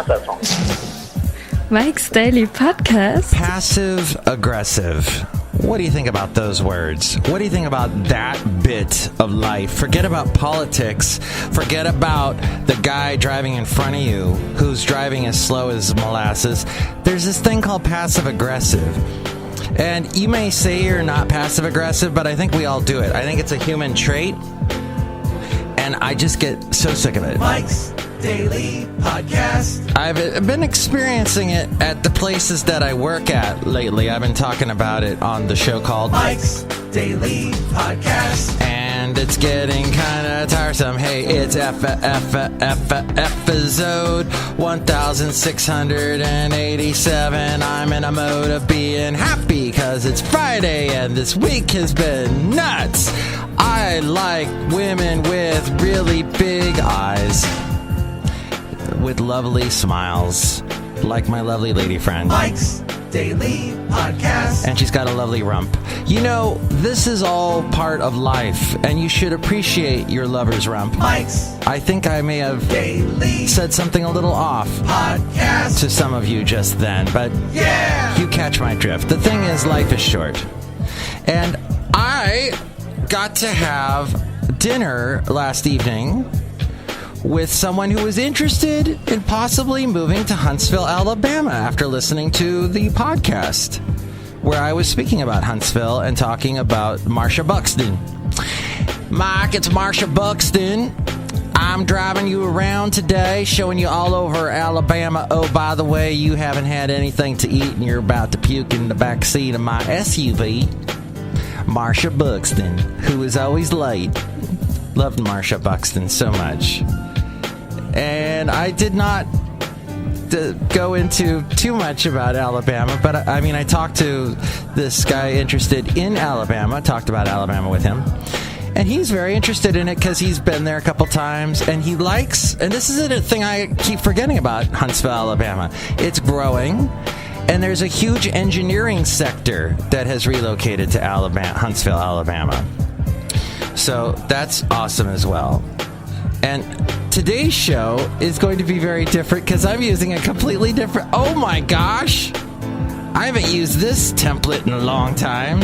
that song. Mike's Daily Podcast. Passive aggressive. What do you think about those words? What do you think about that bit of life? Forget about politics. Forget about the guy driving in front of you who's driving as slow as molasses. There's this thing called passive aggressive. And you may say you're not passive aggressive, but I think we all do it. I think it's a human trait. And I just get so sick of it. Mike's Daily Podcast. I've been experiencing it at the places that I work at lately. I've been talking about it on the show called Mike's Daily Podcast. And it's getting kind of tiresome. Hey, it's episode 1687. I'm in a mode of being happy because it's Friday and this week has been nuts. I like women with really big eyes, with lovely smiles, like my lovely lady friend. Mike's Daily Podcast. And she's got a lovely rump. You know, this is all part of life, and you should appreciate your lover's rump. Mike's I think I may have Daily said something a little off Podcast to some of you just then, but yeah, you catch my drift. The thing is, life is short. And I got to have dinner last evening with someone who was interested in possibly moving to Huntsville, Alabama after listening to the podcast where I was speaking about Huntsville and talking about Marsha Buxton. Mike, it's Marsha Buxton. I'm driving you around today, showing you all over Alabama. Oh, by the way, you haven't had anything to eat and you're about to puke in the back seat of my SUV. Marsha Buxton, who is always late. Loved Marsha Buxton so much. And I did not go into too much about Alabama, but I mean, I talked to this guy interested in Alabama, talked about Alabama with him, and he's very interested in it because he's been there a couple times, and he likes, and this is a thing I keep forgetting about Huntsville, Alabama. It's growing, and there's a huge engineering sector that has relocated to Huntsville, Alabama. So that's awesome as well. And today's show is going to be very different because I'm using a completely different... Oh my gosh! I haven't used this template in a long time.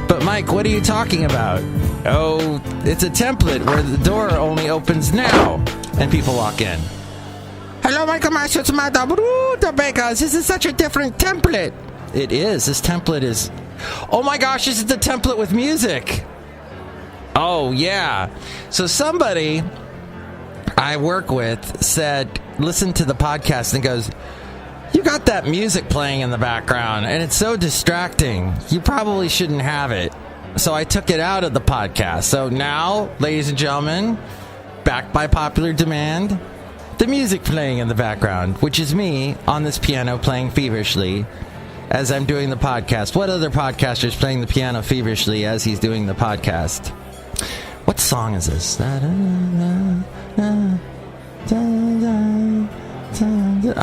But Mike, what are you talking about? Oh, it's a template where the door only opens now and people walk in. Hello, Michael Marshall, it's my because this is such a different template. It is. This template is... Oh my gosh, this is the template with music. Oh, yeah. So somebody I work with said, listen to the podcast and goes, you got that music playing in the background and it's so distracting. You probably shouldn't have it. So I took it out of the podcast. So now, ladies and gentlemen, back by popular demand, the music playing in the background, which is me on this piano playing feverishly as I'm doing the podcast. What other podcaster's playing the piano feverishly as he's doing the podcast? What song is this? I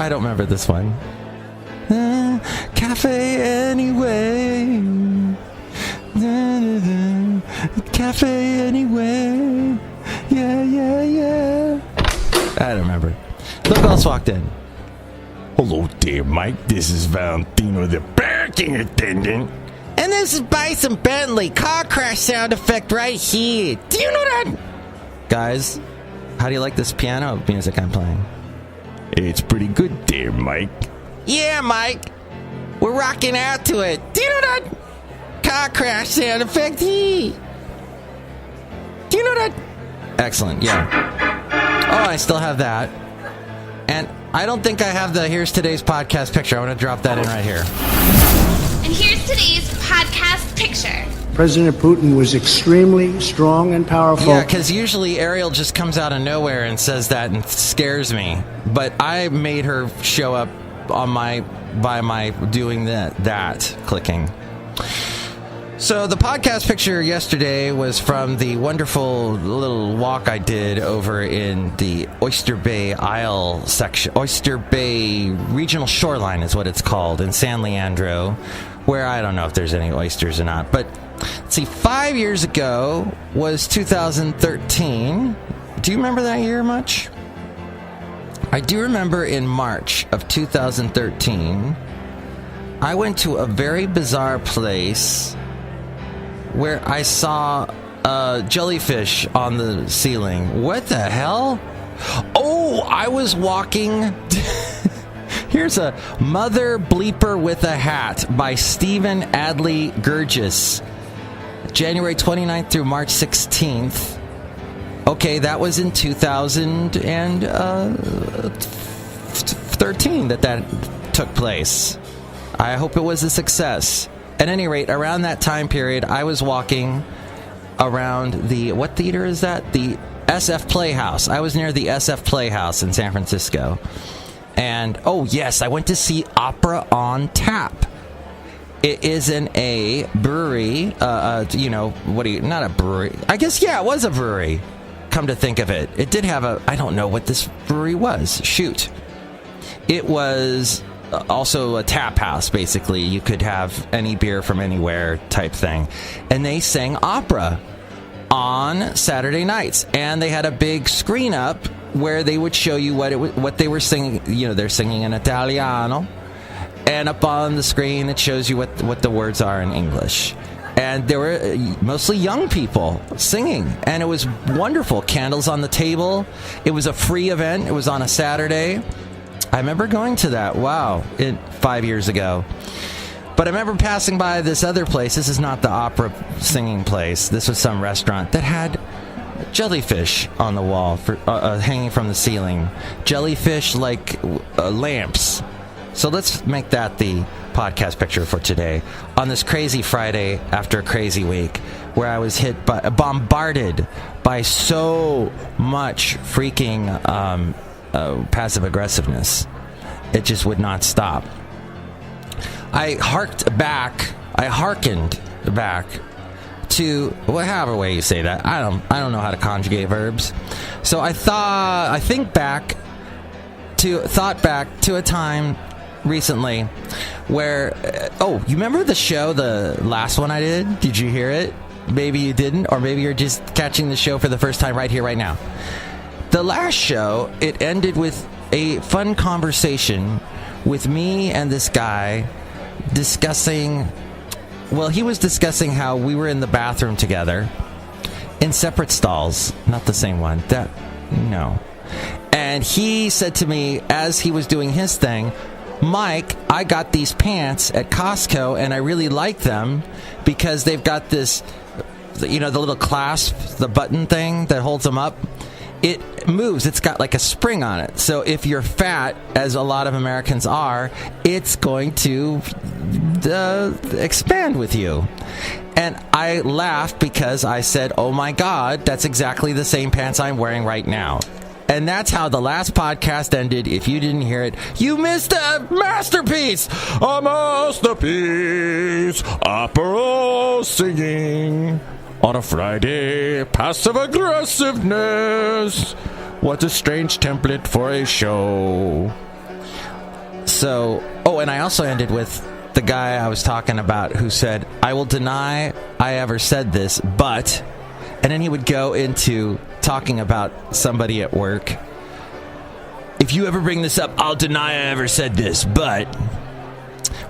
don't remember this one. Cafe anyway. Cafe anyway. Yeah. I don't remember. Look who else walked in. Hello there, Mike. This is Valentino, the parking attendant. And this is Bison Bentley, car crash sound effect right here. Do you know that? Guys, how do you like this piano music I'm playing? It's pretty good there, Mike. Yeah, Mike. We're rocking out to it. Do you know that? Car crash sound effect here. Do you know that? Excellent, yeah. Oh, I still have that. And I don't think I have the Here's Today's Podcast picture. I want to drop that in right here. And here's today's podcast picture. President Putin was extremely strong and powerful. Yeah, because usually Ariel just comes out of nowhere and says that and scares me. But I made her show up on by my doing that clicking. So the podcast picture yesterday was from the wonderful little walk I did over in the Oyster Bay Isle section. Oyster Bay Regional Shoreline is what it's called in San Leandro, where I don't know if there's any oysters or not. But let's see, 5 years ago was 2013. Do you remember that year much? I do remember in March of 2013, I went to a very bizarre place where I saw a jellyfish on the ceiling. What the hell? Oh, I was walking... Here's a Mother Bleeper with a Hat by Stephen Adley Gurgis. January 29th through March 16th. Okay, that was in 2013 that took place. I hope it was a success. At any rate, around that time period, I was walking around the... What theater is that? The SF Playhouse. I was near the SF Playhouse in San Francisco. And, oh yes, I went to see Opera on Tap. It is in a brewery, not a brewery. I guess, yeah, it was a brewery, come to think of it. It did have I don't know what this brewery was. Shoot. It was also a tap house, basically. You could have any beer from anywhere type thing. And they sang opera on Saturday nights. And they had a big screen up where they would show you what they were singing. You know, they're singing in Italiano, and up on the screen it shows you what the words are in English. And there were mostly young people singing, and it was wonderful. Candles on the table. It was a free event. It was on a Saturday. I remember going to that. Wow, 5 years ago. But I remember passing by this other place. This is not the opera singing place. This was some restaurant that had jellyfish on the wall hanging from the ceiling. Jellyfish like lamps. So let's make that the podcast picture for today. On this crazy Friday after a crazy week, where I was bombarded by so much freaking passive aggressiveness. It just would not stop. I hearkened back to however way you say that. I don't know how to conjugate verbs. So I thought back to a time recently where you remember the show, the last one I did? Did you hear it? Maybe you didn't, or maybe you're just catching the show for the first time right here, right now. The last show, it ended with a fun conversation with me and this guy discussing how we were in the bathroom together in separate stalls, not the same one. No. And he said to me as he was doing his thing, Mike, I got these pants at Costco and I really like them because they've got this, the little clasp, the button thing that holds them up. It moves. It's got like a spring on it. So if you're fat, as a lot of Americans are, it's going to expand with you. And I laughed because I said, oh my God, that's exactly the same pants I'm wearing right now. And that's how the last podcast ended. If you didn't hear it, you missed a masterpiece! A masterpiece! Opera singing on a Friday. Passive aggressiveness. What a strange template for a show. So, and I also ended with the guy I was talking about who said, I will deny I ever said this, but... And then he would go into talking about somebody at work. If you ever bring this up, I'll deny I ever said this, but...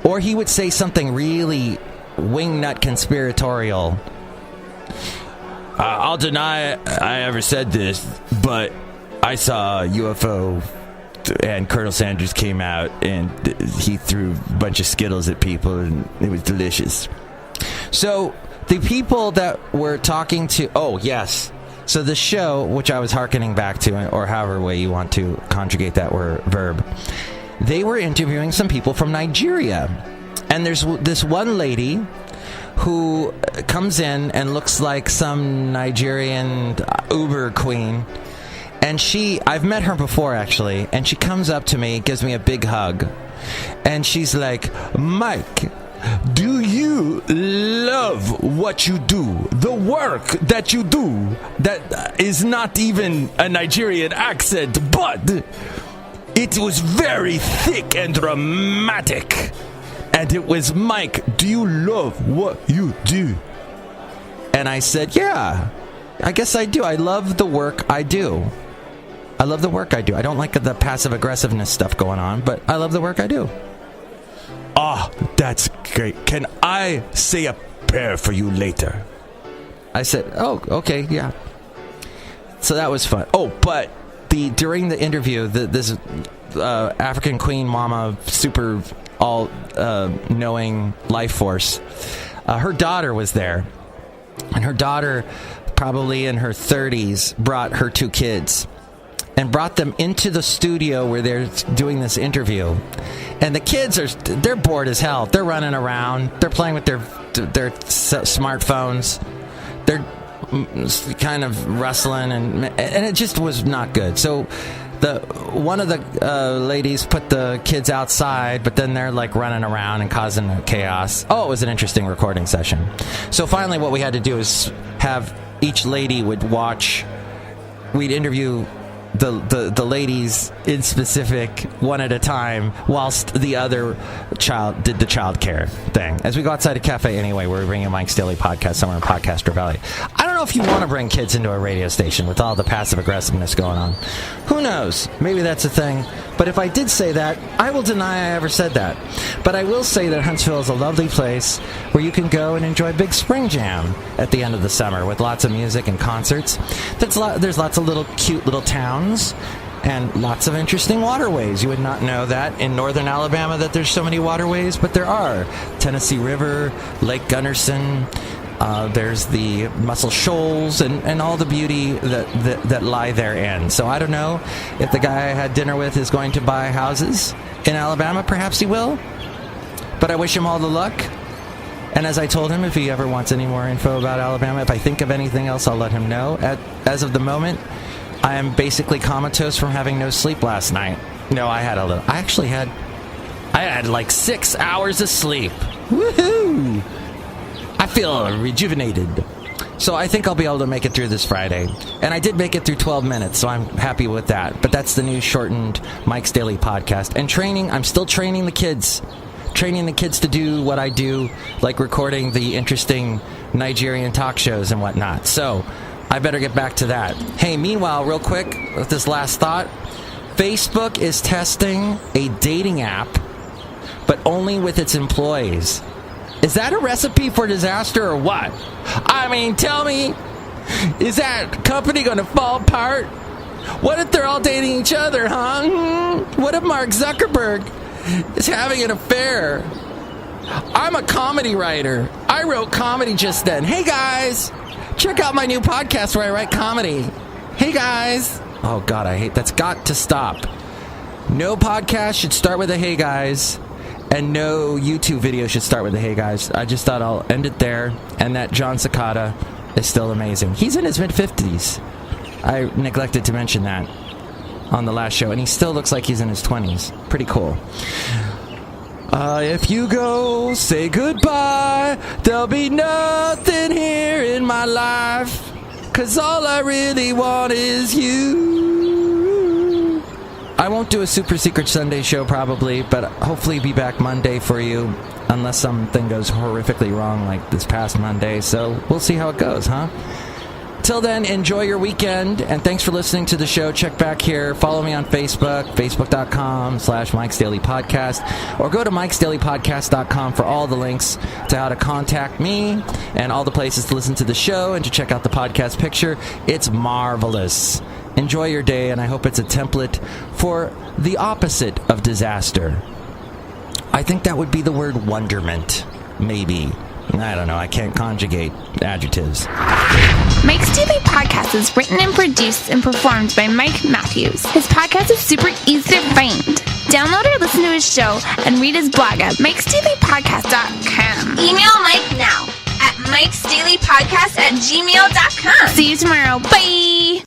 Or he would say something really wingnut conspiratorial. I'll deny I ever said this, but I saw a UFO and Colonel Sanders came out and he threw a bunch of Skittles at people and it was delicious. So... The people that were talking to... Oh, yes. So the show, which I was hearkening back to, or however way you want to conjugate that verb, they were interviewing some people from Nigeria. And there's this one lady who comes in and looks like some Nigerian Uber queen. And I've met her before, actually. And she comes up to me, gives me a big hug. And she's like, Mike... Do you love what you do? The work that you do that is not even a Nigerian accent, but it was very thick and dramatic. And it was, Mike, do you love what you do? And I said, yeah, I guess I do. I love the work I do. I love the work I do. I don't like the passive aggressiveness stuff going on, but I love the work I do. Oh, that's great. Can I say a prayer for you later? I said, oh, okay, yeah. So that was fun. Oh, but during the interview, this African queen mama, super all knowing life force, her daughter was there. And her daughter, probably in her 30s, brought her 2 kids and brought them into the studio where they're doing this interview. And the kids they're bored as hell. They're running around. They're playing with their smartphones. They're kind of wrestling, and it just was not good. So one of the ladies put the kids outside, but then they're like running around and causing chaos. Oh, it was an interesting recording session. So finally what we had to do is have each lady we'd interview the ladies in specific one at a time, whilst the other child did the child care thing. As we go outside a cafe anyway, we're bringing Mike's Daily Podcast somewhere in Podcaster Valley. I don't know if you want to bring kids into a radio station with all the passive aggressiveness going on. Who knows? Maybe that's a thing. But if I did say that, I will deny I ever said that. But I will say that Huntsville is a lovely place where you can go and enjoy Big Spring Jam at the end of the summer with lots of music and concerts. There's lots of little cute little towns and lots of interesting waterways. You would not know that in northern Alabama that there's so many waterways, but there are. Tennessee River, Lake Gunderson, there's the Muscle Shoals and all the beauty that lie therein. So I don't know if the guy I had dinner with is going to buy houses in Alabama. Perhaps he will. But I wish him all the luck. And as I told him, if he ever wants any more info about Alabama, if I think of anything else, I'll let him know. As of the moment, I am basically comatose from having no sleep last night. No, I had like 6 hours of sleep. Woohoo! I feel rejuvenated. So I think I'll be able to make it through this Friday. And I did make it through 12 minutes, so I'm happy with that. But that's the new shortened Mike's Daily Podcast. And training, I'm still training the kids. Training the kids to do what I do, like recording the interesting Nigerian talk shows and whatnot. So I better get back to that. Hey, meanwhile, real quick, with this last thought, Facebook is testing a dating app, but only with its employees. Is that a recipe for disaster or what? I mean, tell me, is that company going to fall apart? What if they're all dating each other, huh? What if Mark Zuckerberg is having an affair? I'm a comedy writer. I wrote comedy just then. Hey, guys, check out my new podcast where I write comedy. Hey, guys. Oh, God, I hate that's got to stop. No podcast should start with a hey, guys. And no YouTube video should start with a hey, guys. I just thought I'll end it there. And that John Cicada is still amazing. He's in his mid-50s. I neglected to mention that on the last show. And he still looks like he's in his 20s. Pretty cool. If you go, say goodbye. There'll be nothing here in my life. 'Cause all I really want is you. I won't do a Super Secret Sunday show probably, but hopefully be back Monday for you, unless something goes horrifically wrong like this past Monday. So we'll see how it goes, huh? Till then, enjoy your weekend, and thanks for listening to the show. Check back here. Follow me on Facebook, facebook.com/Mike's Daily Podcast, or go to MikesDailyPodcast.com for all the links to how to contact me and all the places to listen to the show and to check out the podcast picture. It's marvelous. Enjoy your day, and I hope it's a template for the opposite of disaster. I think that would be the word wonderment. Maybe. I don't know. I can't conjugate adjectives. Mike's Daily Podcast is written and produced and performed by Mike Matthews. His podcast is super easy to find. Download or listen to his show and read his blog at MikesDailyPodcast.com. Email Mike now at MikesDailyPodcast@gmail.com. See you tomorrow. Bye!